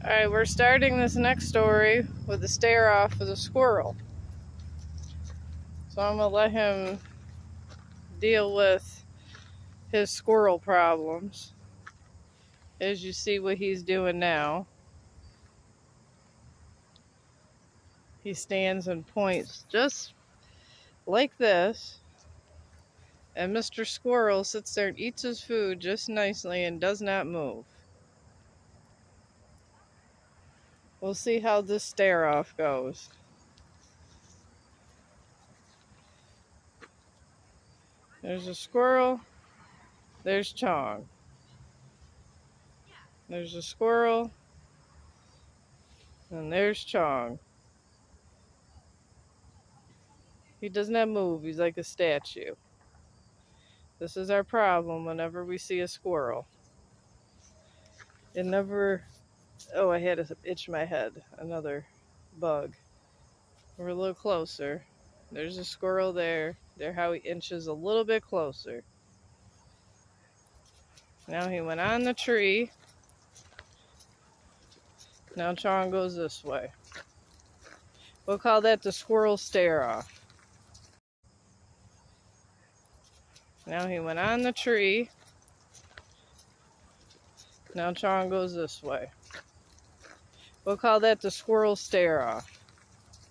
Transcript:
Alright, we're starting this next story with the stare off of the squirrel. So I'm going to let him deal with his squirrel problems. As you see what he's doing now. He stands and points just like this. And Mr. Squirrel sits there and eats his food just nicely and does not move. We'll see how this stare off goes. There's a squirrel. There's Chong. There's a squirrel. And there's Chong. He does not move. He's like a statue. This is our problem whenever we see a squirrel. It never... Oh, I had to itch my head. Another bug. We're a little closer. There's a squirrel there. There how he inches a little bit closer. Now he went on the tree. Now Chong goes this way. We'll call that the squirrel stare off. Now he went on the tree. Now Chong goes this way. We'll call that the squirrel stare off.